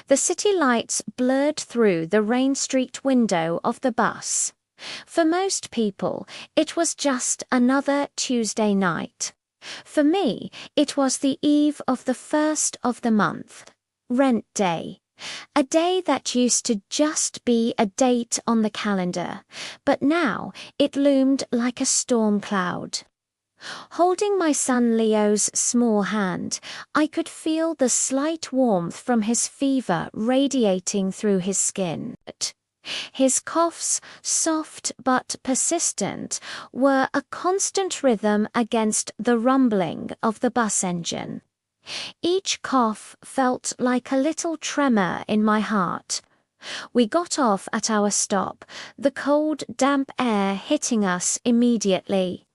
The city lights blurred through the rain-streaked window of the bus. For most people, it was just another Tuesday night. For me, it was the eve of the first of the month, rent day. A day that used to just be a date on the calendar, but now it loomed like a storm cloud. Holding my son Leo's small hand, I could feel the slight warmth from his fever radiating through his skin. His coughs, soft but persistent, were a constant rhythm against the rumbling of the bus engine. Each cough felt like a little tremor in my heart. We got off at our stop, the cold, damp air hitting us immediately.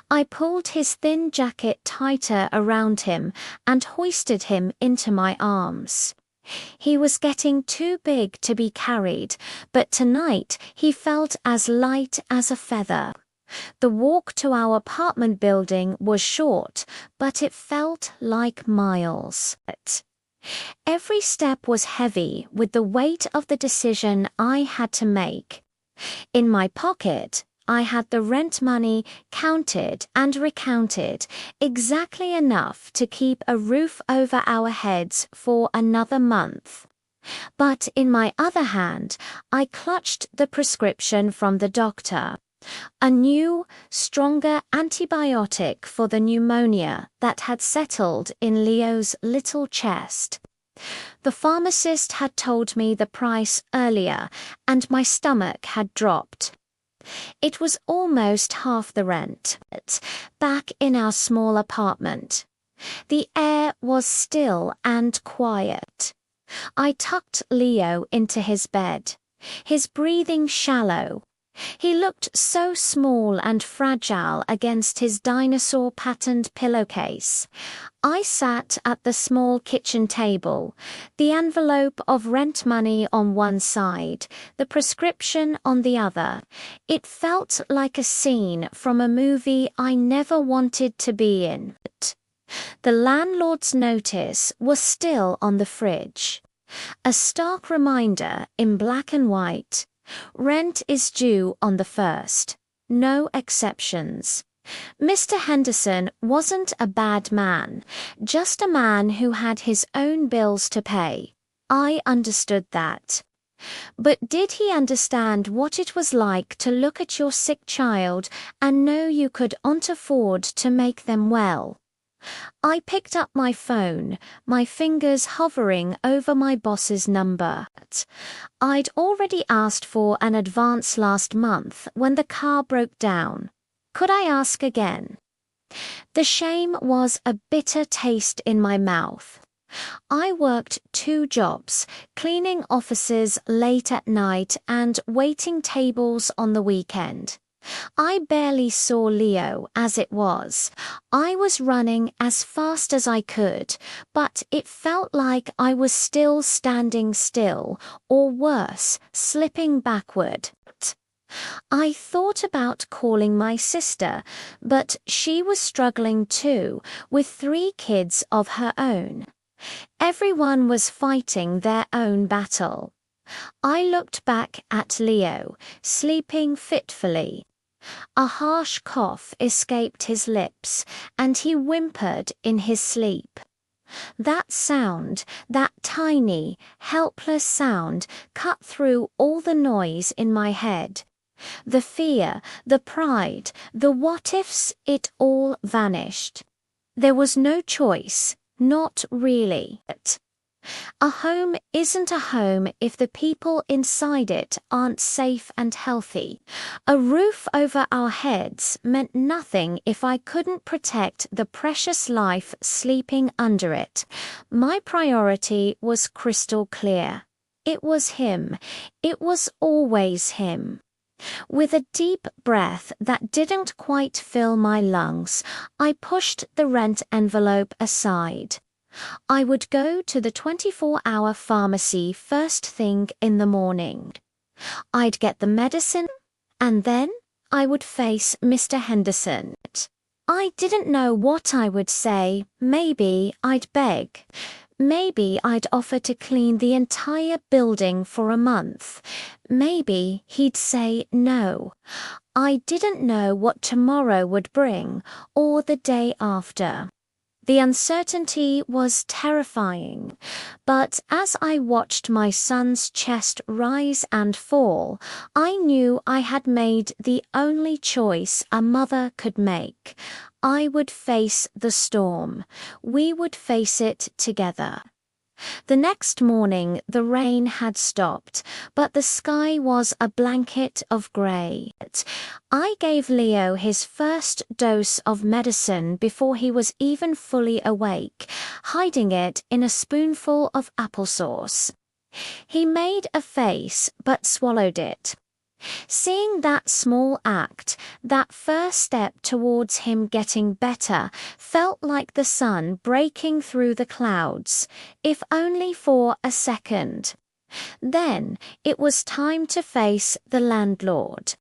I pulled his thin jacket tighter around him and hoisted him into my arms. He was getting too big to be carried, but tonight he felt as light as a feather. The walk to our apartment building was short, but it felt like miles. Every step was heavy with the weight of the decision I had to make. In my pocket, I had the rent money counted and recounted, exactly enough to keep a roof over our heads for another month. But in my other hand, I clutched the prescription from the doctor. A new, stronger antibiotic for the pneumonia that had settled in Leo's little chest. The pharmacist had told me the price earlier, and my stomach had dropped. It was almost half the rent, back in our small apartment. The air was still and quiet. I tucked Leo into his bed, his breathing shallow. He looked so small and fragile against his dinosaur-patterned pillowcase. I sat at the small kitchen table, the envelope of rent money on one side, the prescription on the other. It felt like a scene from a movie I never wanted to be in. The landlord's notice was still on the fridge. A stark reminder in black and white. Rent is due on the 1st. No exceptions. Mr. Henderson wasn't a bad man, just a man who had his own bills to pay. I understood that. But did he understand what it was like to look at your sick child and know you couldn't afford to make them well? I picked up my phone, my fingers hovering over my boss's number. I'd already asked for an advance last month when the car broke down. Could I ask again? The shame was a bitter taste in my mouth. I worked 2 jobs, cleaning offices late at night and waiting tables on the weekend. I barely saw Leo as it was. I was running as fast as I could, but it felt like I was still standing still, or worse, slipping backward. I thought about calling my sister, but she was struggling too, with 3 kids of her own. Everyone was fighting their own battle. I looked back at Leo, sleeping fitfully. A harsh cough escaped his lips, and he whimpered in his sleep. That sound, that tiny, helpless sound, cut through all the noise in my head. The fear, the pride, the what-ifs, it all vanished. There was no choice, not really. A home isn't a home if the people inside it aren't safe and healthy. A roof over our heads meant nothing if I couldn't protect the precious life sleeping under it. My priority was crystal clear. It was him. It was always him. With a deep breath that didn't quite fill my lungs, I pushed the rent envelope aside. I would go to the 24-hour pharmacy first thing in the morning. I'd get the medicine, and then I would face Mr. Henderson. I didn't know what I would say. Maybe I'd beg. Maybe I'd offer to clean the entire building for a month. Maybe he'd say no. I didn't know what tomorrow would bring, or the day after. The uncertainty was terrifying, but as I watched my son's chest rise and fall, I knew I had made the only choice a mother could make. I would face the storm. We would face it together. The next morning the rain had stopped, but the sky was a blanket of grey. I gave Leo his first dose of medicine before he was even fully awake, hiding it in a spoonful of applesauce. He made a face but swallowed it. Seeing that small act, that first step towards him getting better, felt like the sun breaking through the clouds, if only for a second. Then it was time to face the landlord.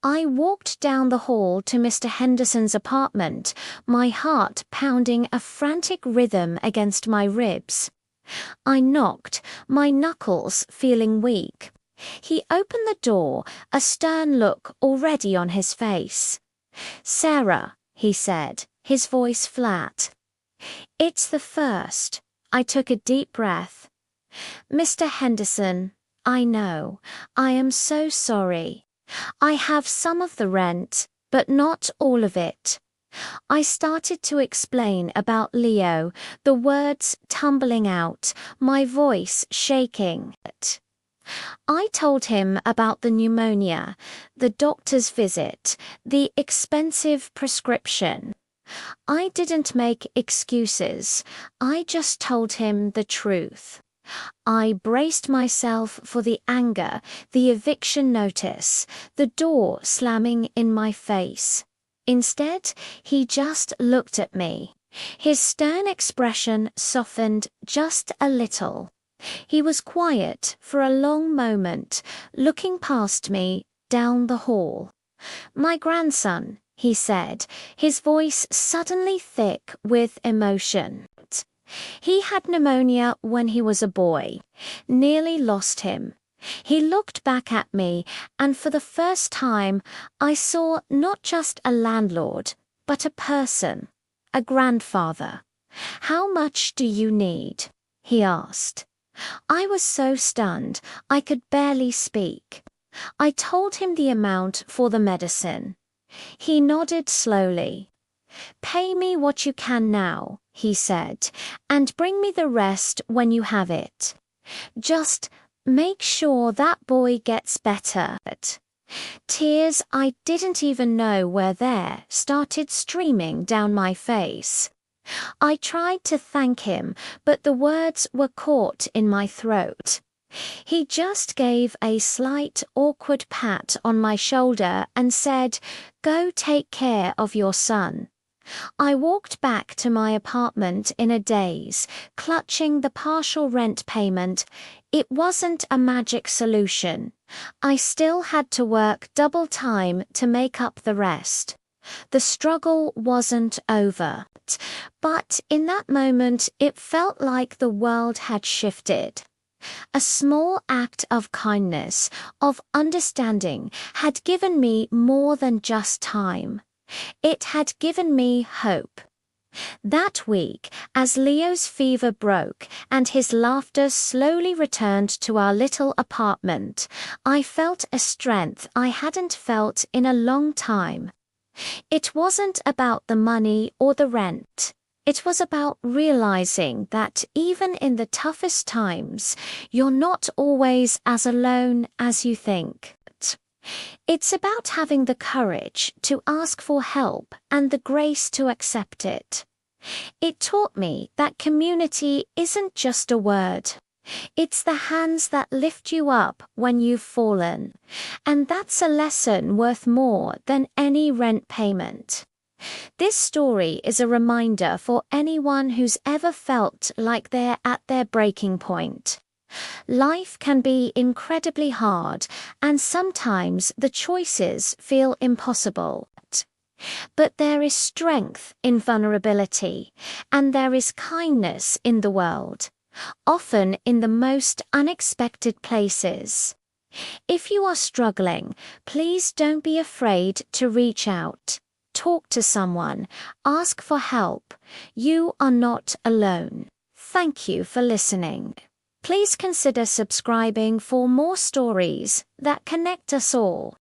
I walked down the hall to Mr. Henderson's apartment, my heart pounding a frantic rhythm against my ribs. I knocked, my knuckles feeling weak. He opened the door, a stern look already on his face. "Sarah," he said, his voice flat. "It's the first." I took a deep breath. "Mr. Henderson, I know. I am so sorry. I have some of the rent, but not all of it." I started to explain about Leo, the words tumbling out, my voice shaking. I told him about the pneumonia, the doctor's visit, the expensive prescription. I didn't make excuses. I just told him the truth. I braced myself for the anger, the eviction notice, the door slamming in my face. Instead, he just looked at me. His stern expression softened just a little. He was quiet for a long moment, looking past me down the hall. "My grandson," he said, his voice suddenly thick with emotion. "He had pneumonia when he was a boy. Nearly lost him." He looked back at me, and for the first time I saw not just a landlord, but a person, a grandfather. "How much do you need?" he asked. I was so stunned I could barely speak. I told him the amount for the medicine. He nodded slowly. "Pay me what you can now," he said, "and bring me the rest when you have it. Just make sure that boy gets better." Tears I didn't even know were there started streaming down my face. I tried to thank him, but the words were caught in my throat. He just gave a slight, awkward pat on my shoulder and said, "Go take care of your son." I walked back to my apartment in a daze, clutching the partial rent payment. It wasn't a magic solution. I still had to work double time to make up the rest. The struggle wasn't over, but in that moment it felt like the world had shifted. A small act of kindness, of understanding, had given me more than just time. It had given me hope. That week, as Leo's fever broke and his laughter slowly returned to our little apartment, I felt a strength I hadn't felt in a long time. It wasn't about the money or the rent. It was about realizing that even in the toughest times, you're not always as alone as you think. It's about having the courage to ask for help and the grace to accept it. It taught me that community isn't just a word. It's the hands that lift you up when you've fallen. And that's a lesson worth more than any rent payment. This story is a reminder for anyone who's ever felt like they're at their breaking point. Life can be incredibly hard, and sometimes the choices feel impossible. But there is strength in vulnerability, and there is kindness in the world, often in the most unexpected places. If you are struggling, please don't be afraid to reach out. Talk to someone. Ask for help. You are not alone. Thank you for listening. Please consider subscribing for more stories that connect us all.